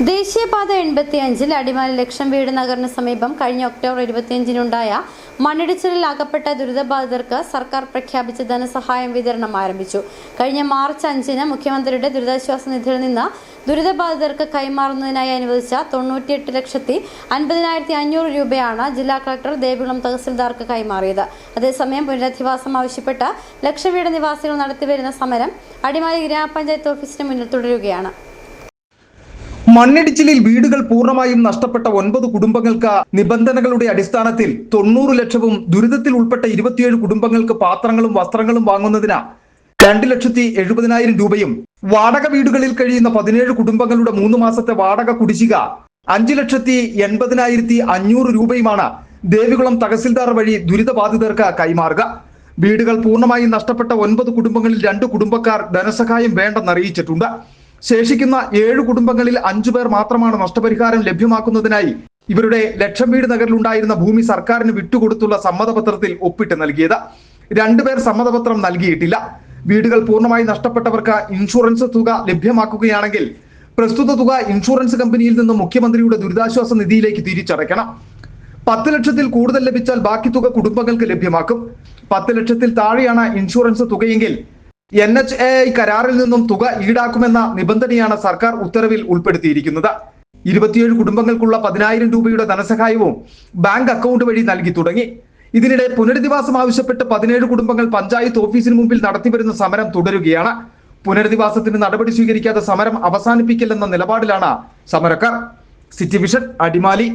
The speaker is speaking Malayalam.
ദേശീയപാത 85 അടിമാലി ലക്ഷം വീട് നഗറിന് സമീപം കഴിഞ്ഞ ഒക്ടോബർ 25-നുണ്ടായ മണ്ണിടിച്ചിലിൽ അകപ്പെട്ട ദുരിതബാധിതർക്ക് സർക്കാർ പ്രഖ്യാപിച്ച ധനസഹായം വിതരണം ആരംഭിച്ചു. കഴിഞ്ഞ മാർച്ച് 5-ന് മുഖ്യമന്ത്രിയുടെ ദുരിതാശ്വാസ നിധിയിൽ നിന്ന് ദുരിതബാധിതർക്ക് കൈമാറുന്നതിനായി അനുവദിച്ച 98,50,500 രൂപയാണ് ജില്ലാ കളക്ടർ ദേവികുളം തഹസിൽദാർക്ക് കൈമാറിയത്. അതേസമയം പുനരധിവാസം ആവശ്യപ്പെട്ട് ലക്ഷം വീട് നിവാസികൾ നടത്തിവരുന്ന സമരം അടിമാലി ഗ്രാമപഞ്ചായത്ത് ഓഫീസിന് മുന്നിൽ തുടരുകയാണ്. മണ്ണിടിച്ചിലിൽ വീടുകൾ പൂർണ്ണമായും നഷ്ടപ്പെട്ട 9 കുടുംബങ്ങൾക്ക് നിബന്ധനകളുടെ അടിസ്ഥാനത്തിൽ 90 ലക്ഷവും ദുരിതത്തിൽ ഉൾപ്പെട്ട 27 കുടുംബങ്ങൾക്ക് പാത്രങ്ങളും വസ്ത്രങ്ങളും വാങ്ങുന്നതിന് 2,70,000 രൂപയും വാടക വീടുകളിൽ കഴിയുന്ന 17 കുടുംബങ്ങളുടെ 3 മാസത്തെ വാടക കുടിശ്ശിക 5,80,500 രൂപയുമാണ് ദേവികുളം തഹസിൽദാർ വഴി ദുരിതബാധിതർക്ക് കൈമാറുക. വീടുകൾ പൂർണ്ണമായും നഷ്ടപ്പെട്ട 9 കുടുംബങ്ങളിൽ 2 കുടുംബക്കാർ ധനസഹായം വേണ്ടെന്നറിയിച്ചിട്ടുണ്ട്. ശേഷിക്കുന്ന 7 കുടുംബങ്ങളിൽ 5 പേർ മാത്രമാണ് നഷ്ടപരിഹാരം ലഭ്യമാക്കുന്നതിനായി ഇവരുടെ ലക്ഷം വീട് നഗറിലുണ്ടായിരുന്ന ഭൂമി സർക്കാരിന് വിട്ടുകൊടുത്തുള്ള സമ്മതപത്രത്തിൽ ഒപ്പിട്ട് നൽകിയത്. 2 പേർ സമ്മതപത്രം നൽകിയിട്ടില്ല. വീടുകൾ പൂർണ്ണമായി നഷ്ടപ്പെട്ടവർക്ക് ഇൻഷുറൻസ് തുക ലഭ്യമാക്കുകയാണെങ്കിൽ പ്രസ്തുത തുക ഇൻഷുറൻസ് കമ്പനിയിൽ നിന്ന് മുഖ്യമന്ത്രിയുടെ ദുരിതാശ്വാസ നിധിയിലേക്ക് തിരിച്ചടയ്ക്കണം. 10 ലക്ഷത്തിൽ കൂടുതൽ ലഭിച്ചാൽ ബാക്കി തുക കുടുംബങ്ങൾക്ക് ലഭ്യമാക്കും. 10 ലക്ഷത്തിൽ താഴെയാണ് ഇൻഷുറൻസ് തുകയെങ്കിൽ NHAI കരാറിൽ നിന്നും തുക ഈടാക്കുമെന്ന നിബന്ധനയാണ് സർക്കാർ ഉത്തരവിൽ ഉൾപ്പെടുത്തിയിരിക്കുന്നത്. 27 കുടുംബങ്ങൾക്കുള്ള 10,000 രൂപയുടെ ധനസഹായവും ബാങ്ക് അക്കൗണ്ട് വഴി നൽകി തുടങ്ങി. ഇതിനിടെ പുനരധിവാസം ആവശ്യപ്പെട്ട് 17 കുടുംബങ്ങൾ പഞ്ചായത്ത് ഓഫീസിന് മുമ്പിൽ നടത്തിവരുന്ന സമരം തുടരുകയാണ്. പുനരധിവാസത്തിന് നടപടി സ്വീകരിക്കാതെ സമരം അവസാനിപ്പിക്കില്ലെന്ന നിലപാടിലാണ് സമരക്കാർ. City vision, Adimali.